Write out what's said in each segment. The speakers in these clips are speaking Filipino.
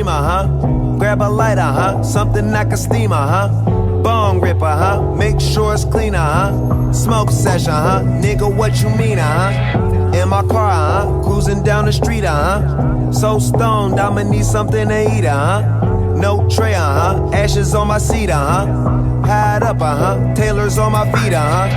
dreamer, huh? Grab a lighter, huh? Something like a steamer, huh? Bong ripper, huh? Make sure it's cleaner, huh? Smoke session, huh? Nigga, what you mean, huh? In my car, huh? Cruising down the street, huh? So stoned, I'ma need something to eat, huh? No tray, huh? Ashes on my seat, huh? Hide up, huh? Tailors on my feet, huh?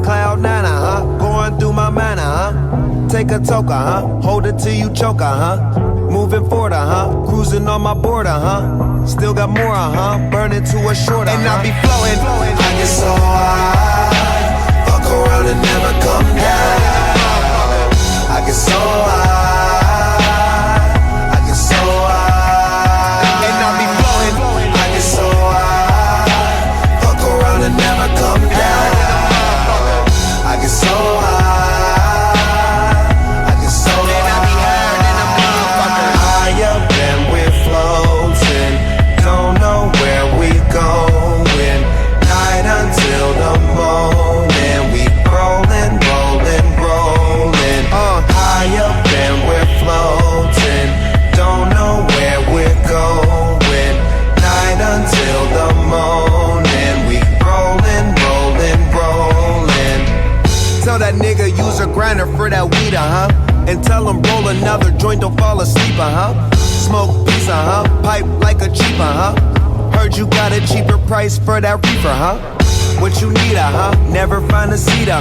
Cloud nine, huh? Going through my mind, huh? Take a toker, huh? Hold it till you choke, huh? Moving forward, huh? Cruising on my border, huh? Still got more, huh? Burning to a shorter, and I be flowing. I get so high, fuck around and never come down. I get so high, I get so high, and I be flowing. I get so high, fuck around and never come down. I get so high. Grinder for that weed, and tell him roll another joint, don't fall asleep, Smoke pizza, pipe like a cheaper, Heard you got a cheaper price for that reefer, What you need, never find a cedar,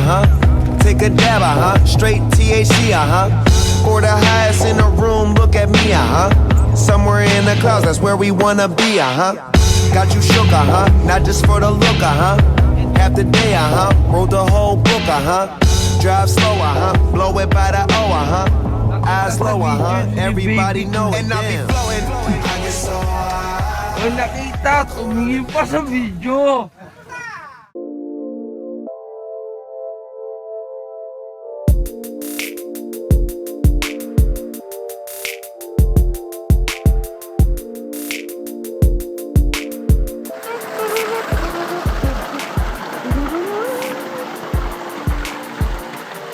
Take a dab, straight THC, For the highest in the room, look at me, Somewhere in the clouds, that's where we wanna be, Got you shook, not just for the look, Half the day, wrote the whole book, Drive slower, blow it by the hour, Eyes lower, everybody know it, and I be flowing. I get so high. Ay, nakita, tumingin pa sa video.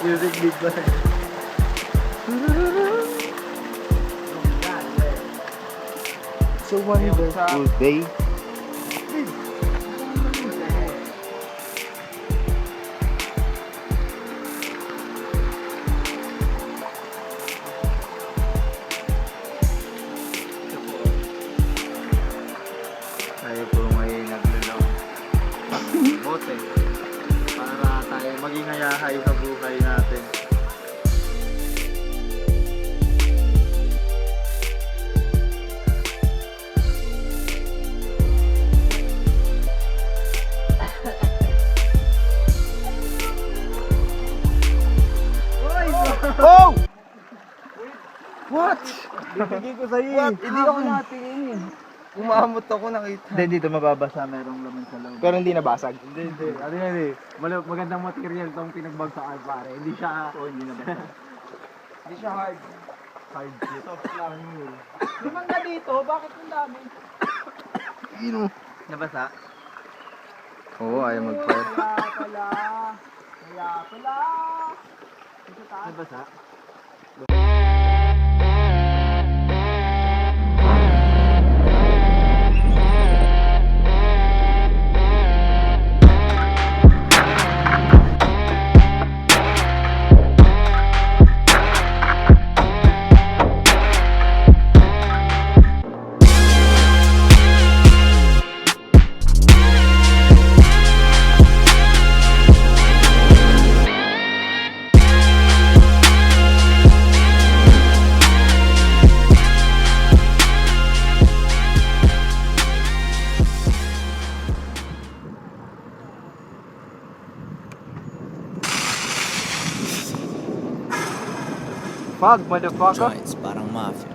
Music beat ba? So wonderful day. Tayo po ngayon naglalaw. Bote. Para tayo maging hayahay sa buhay natin. Oh! What? Bibigay ko sa'yo. What? Hindi ako natingin. Umamot ako, nakita. Hindi, dito mababasa, merong laman sa loob. Pero hindi nabasag? Hindi. Ano yan eh, magandang material tong pinagbagsakan pare. Hindi siya, hindi nabasag. Hindi siya hard. Hard dito. Lang yun. May mangga dito, bakit yung dami? Ino. Nabasa? Oo, ayaw mag-fire. Kaya pala. Nabasa? Fuck, motherfucker. Joints, parang mafia.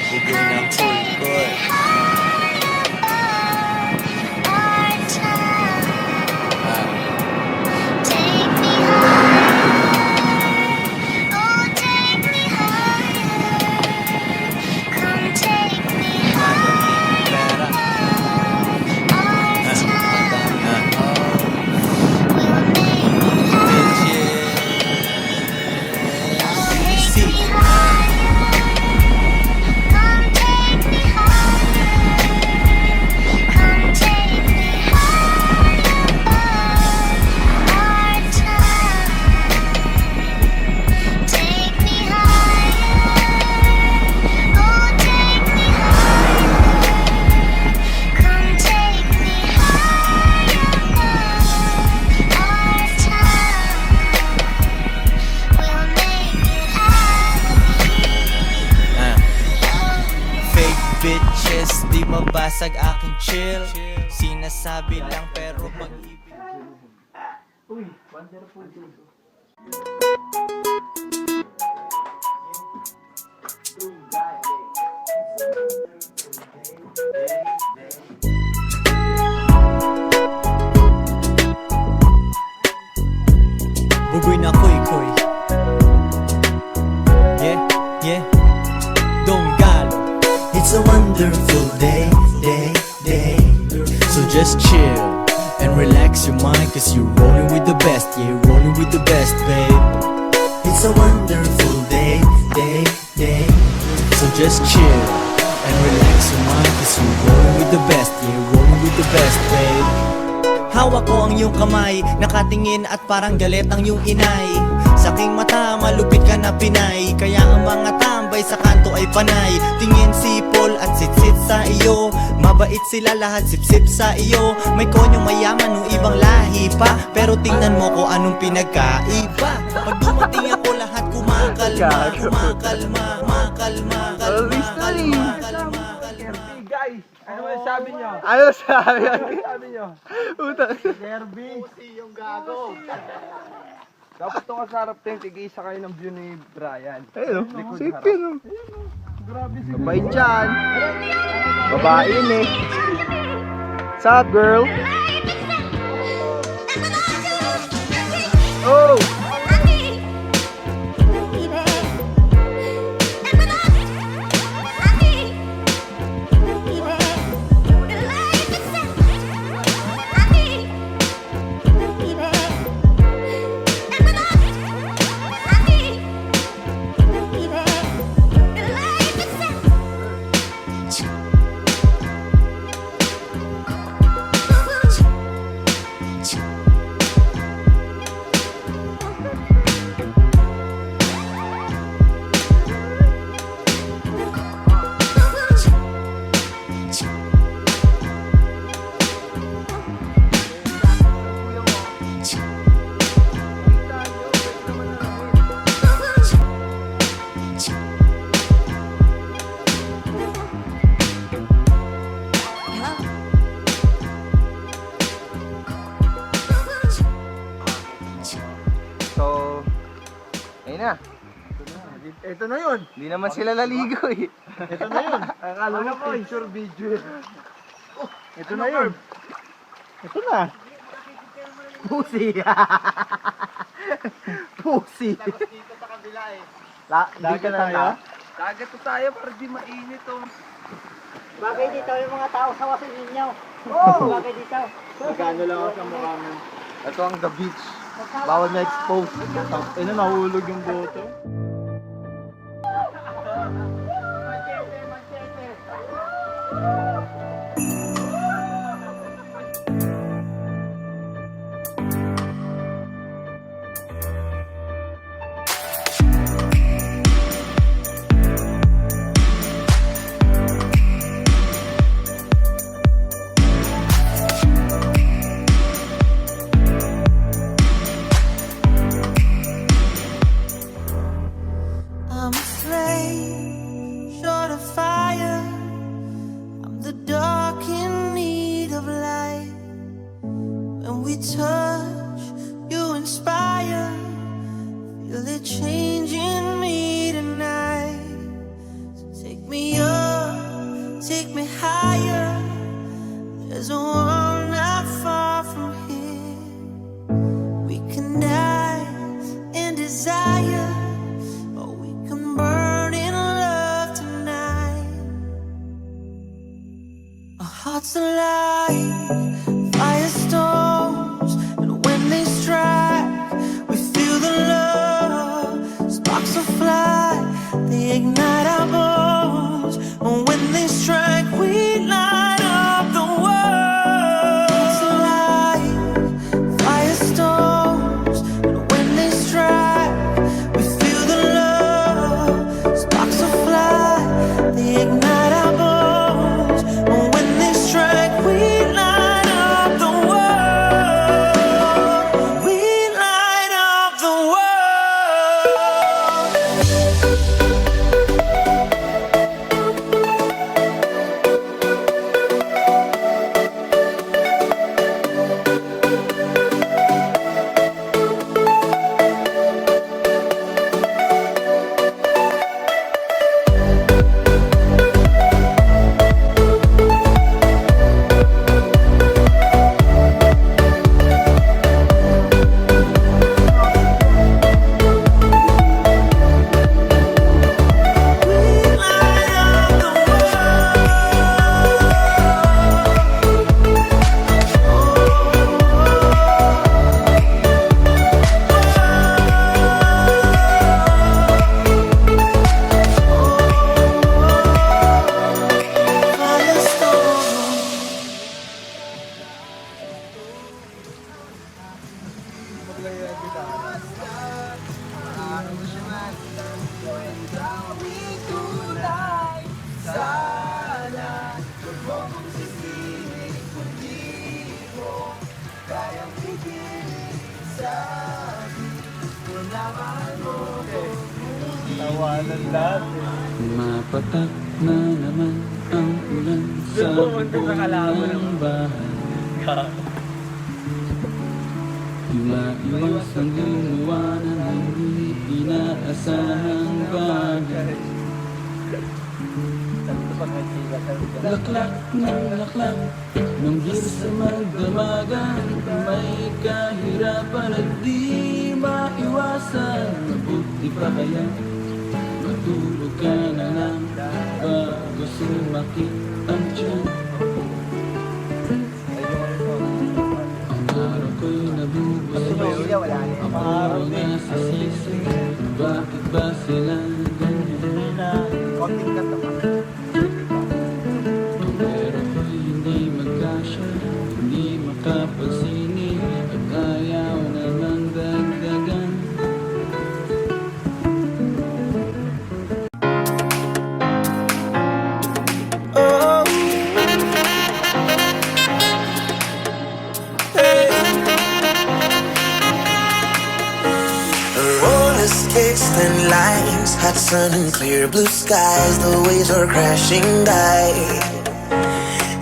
Bigay ng full court. bitches, di mabasag aking chill. Sinasabi lang pero pag-ibig. Bugoy na koy. Yeah, Don Galo. It's a wonderful day. So just chill and relax your mind, cause you're rolling with the best. Yeah, rolling with the best, babe. It's a wonderful day. So just chill and relax your mind, cause you're rolling with the best. Yeah, rolling with the best, babe. Hawak ko ang iyong kamay, nakatingin at parang galit ang iyong inay. Sa aking mata, malupit ka na Pinay, kaya ang mga tambay sa kanto ay panay. Tingin sipol at sitsit sa iyo, mabait sila lahat sip-sip sa iyo. May konyong mayaman ng ibang lahi pa, pero tingnan mo ko anong pinagkaiba. Pag dumating ako lahat kumakalma. Guys, ano ba sabi nyo? Ano sabi? Sabi nyo? Utang. Derby. yung gago. Dapat itong kasarap tayo, tig-isa kayo ng view ni Brian. Ayun, Likod safe harap. yun. Oh. Grabe siguro. Kabay dyan. Babae yun eh. What's up, girl? Oh! So, ayun na. Ito na yun. Hindi naman sila naligo eh. Ito na yun. Akala mo picture video. Ito na yun. Ito na. Pussy. Pussy. Dito sa kabila eh. Dagat tayo? Dagat to tayo para di mainit oh. Bagay dito yung mga tao sa wasin ninyo. Bagay dito. Magkano lang ako sa mukha mo. Ito ang the beach. Bawal na expose. Ino, nahulog yung boto. I'm a flame, short of fire. I'm the dark in need of light. When we touch, you inspire. Feel it changing me tonight. So take me up, take me higher. There's a world not far from here. We can die in desire, or we can burn in love tonight. Our hearts alive, firestorms, and when they strike, we feel the love. Sparks will fly, they ignite our bones, and when they strike, we light up the world. Hearts alive, firestorms, and when they strike, we feel the love. Sparks will fly, they ignite our bones, and when they strike, we Tawanan natin. Mapatak na naman ang ulan sa buong ng bahay. Maiwas ang gumawa ng hindi inaasahang bagay. Laklak ng laklak ng sa magdamagan. May kahirapan at di maiwasan. Mabuti pa kaya matulog ka na lang bago sumakit ang tiyan. Ang araw ko'y nabubuhay, ang araw nasa sisi. Bakit ba sila ganyan? Ang pera ko'y hindi magkasya, hindi makapagsingil, at ayaw namang dagdagan. Roller skates, thin lines, hot sun and clear blue skies. The waves are crashing by.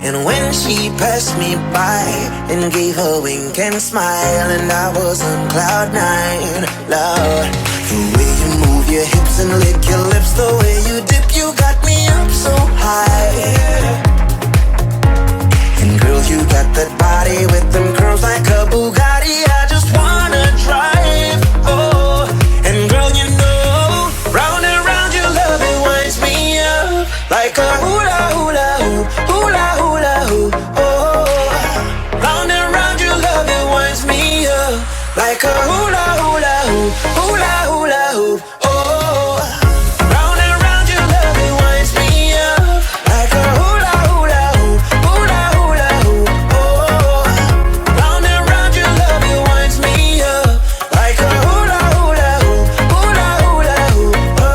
And when she passed me by and gave a wink and smile, and I was on cloud nine, Lord, the way you move your hips and lick your lips, the way you dip, you got me up so high. And girl, you got that body with them curls like a Bugatti. I just wanna drive, oh. And girl, you know, round and round your love, it winds me up like a hula hula hoop, hula hula hoop, oh. Round and round your love, it winds me up like a hula hula hoop, hula hula hoop, oh. Round and round your love, it winds me up like a hula hula hoop, hula hula hoop, oh. Round and round your love, it winds me up like a hula hula hoop, hula hula hoop, oh.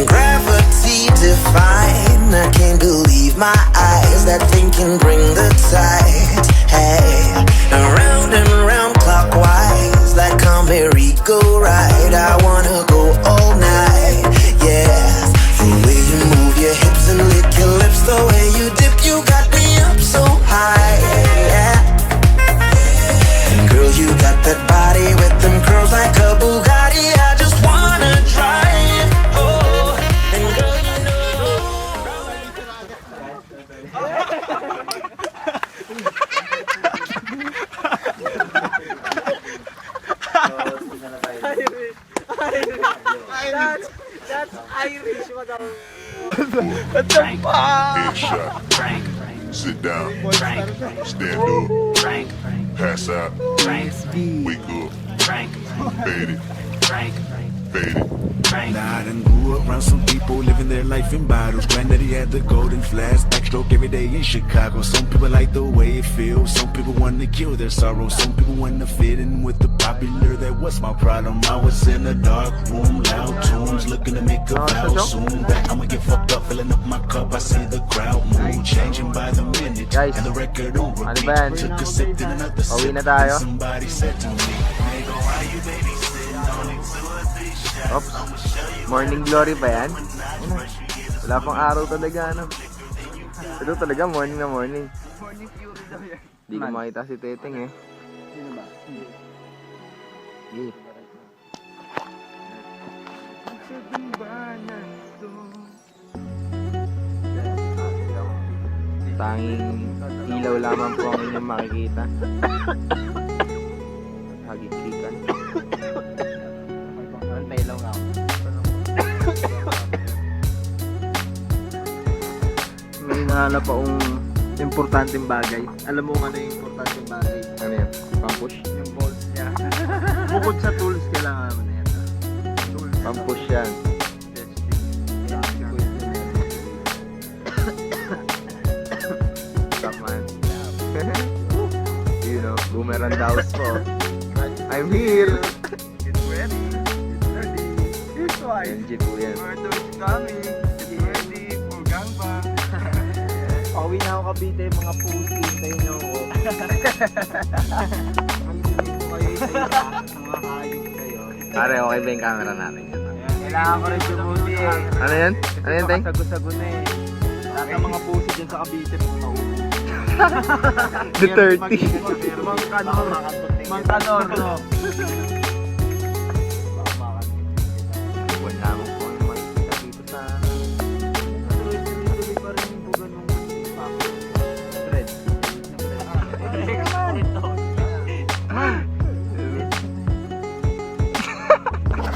Gravity define, I can't believe my eyes. That thing can bring the tide. Hey, around and round clockwise, like a merry-go-ride. I wanna go all night, yeah. The way you move your hips and lick your lips, the way you dip, you got me up so high, yeah. And girl, you got that body with them curls like a Bugatti. I just wanna drive, oh. And girl, you know. That's Irish, madam. Headshot. Sit down. Stand up. Pass out. Wake up. Fade it. Fade it. Nah, I done grew up around some people living their life in bottles. Granddaddy had the golden flask, backstroke every day in Chicago. Some people like the way it feels. Some people want to kill their sorrow. Some people want to fit in with the popular. That was my problem. I was in a dark room, loud tunes, looking to make a vow soon. That I'ma get fucked up, filling up my cup. I see the crowd move, changing by the minute, Guys, and the record on ano repeat. ba yan? Took a sip, then another Pauwi sip. na tayo. Then somebody said to me, "Nigga, why you babysitting? Only 2 or 3 shots. Oops. Morning glory ba yan? Ano? Wala pang araw talaga, ano? Ito talaga, morning na morning. Morning fury daw yan. Hindi ko makita si Teteng eh. Sino ba? Sige. Tanging ilaw lamang po ang inyong makikita. Hagikikan. Antay lang ako. May nahanap akong importanteng bagay. Alam mo kung ano yung importanteng bagay? Ano yan? Pampush? Yung balls niya. Bukod sa tools, kailangan naman na yan. Pampush yan. Stop man. You know, boomerang daos po. I'm here! Get ready. Get ready. Here's why. LG po yan. Murder is coming. Get ready for gangbang. Pauwi na ako Cavite, mga pusi. Hintayin niyo ako. Pare, okay ba yung camera natin? Kailangan ko rin dumuti eh. Ano yan? Ano yan, Teng? Sago-sago na eh. Lahat ng mga puso dyan sa Cavite mo na The 30. Mang Kanor, no? Wala mo po yung makikita dito sa... Tuloy-tuloy pa rin yung buga nung thread.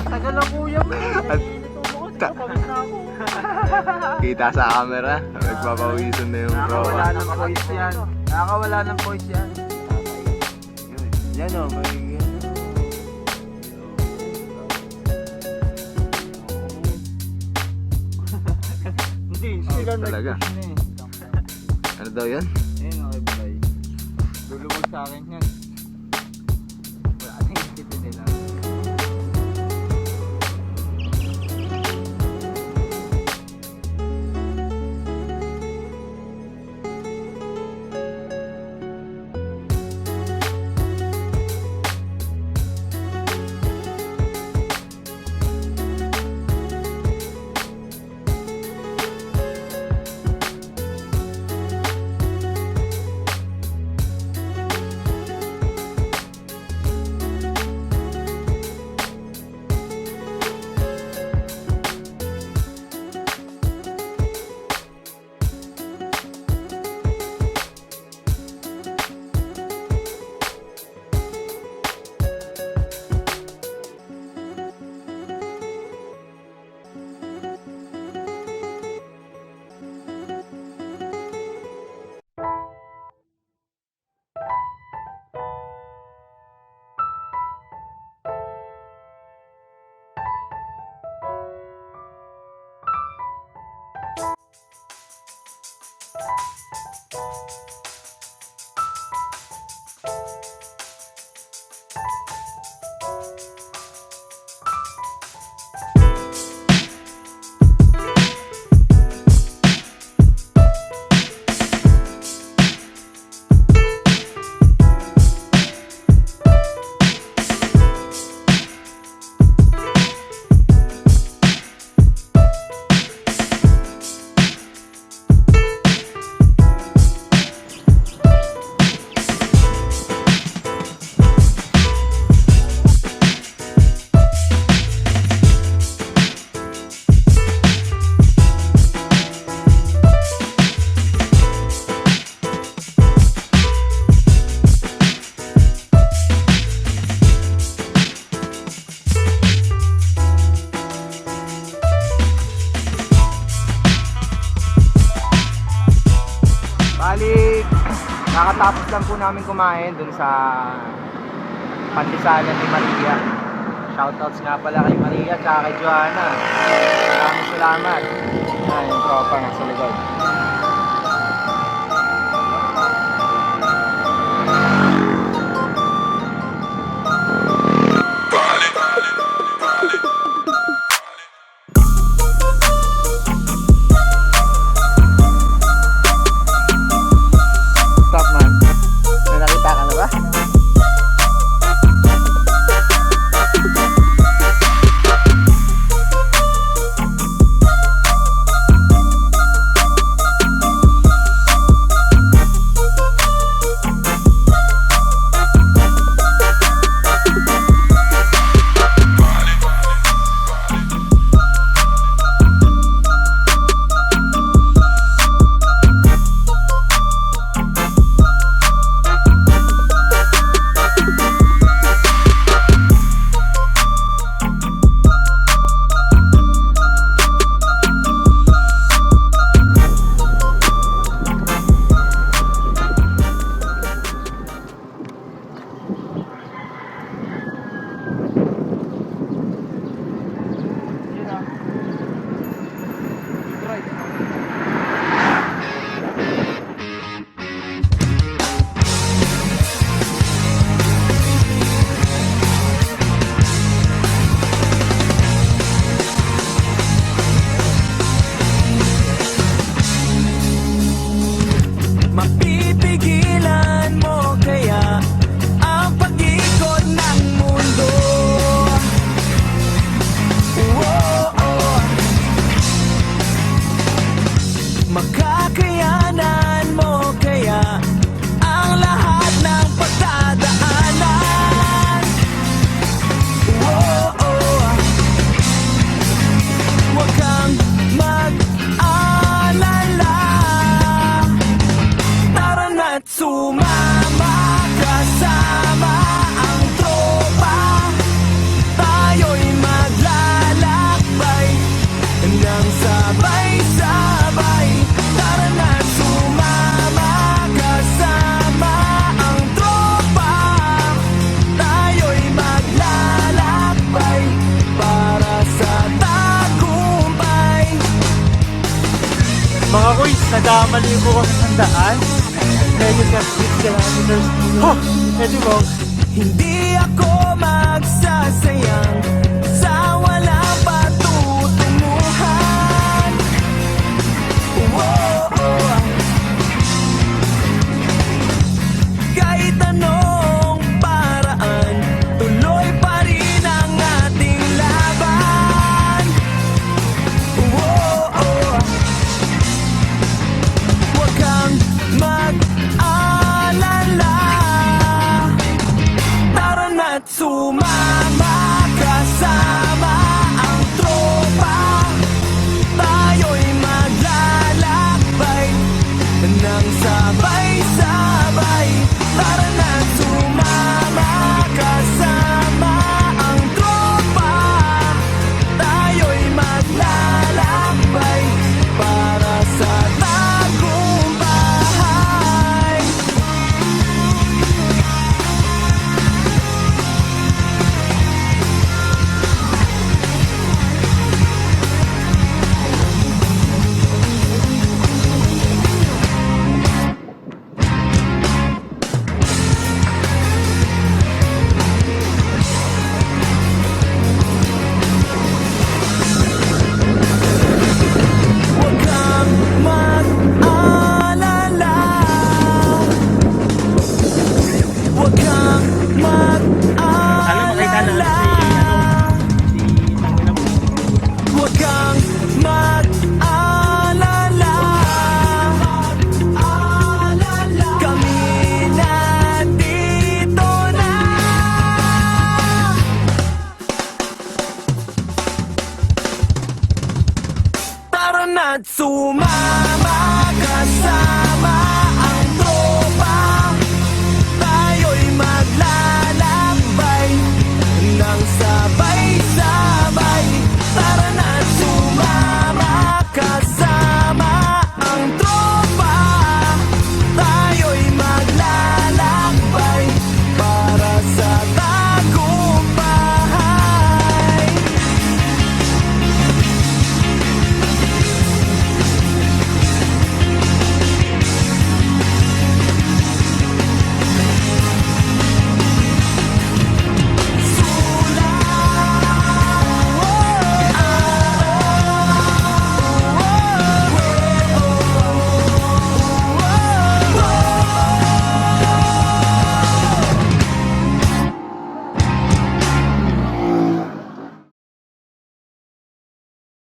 Tagal lang kuya mo. Kita sa camera. Nagpapawisan na yung Nakakawala proa. ng voice yan. Nakakawala ng voice yan. Yan o, may... Hindi, sila Talaga. nag-push na eh. Ano daw yun? Ayun, okay, bye. Lulubog sa akin yan. Wala na yung tipid nila. Bali, nakatapos lang po namin kumain dun sa Pandisalan ni Maria. Shoutouts nga pala kay Maria at kay Joanna. Maraming salamat. Ayan, yung tropa nga sa likod. Stop man. May nakita ka na ba? Sumama kasama ang tropa, tayo'y maglalakbay nang sabay-sabay. Tara na, sumama kasama ang tropa, tayo'y maglalakbay para sa tagumpay. Mga kuys, nagkamali po kami ng daan. Medyo sa 6 kilometers. Oh! Edi mo. Hindi ako magsasayang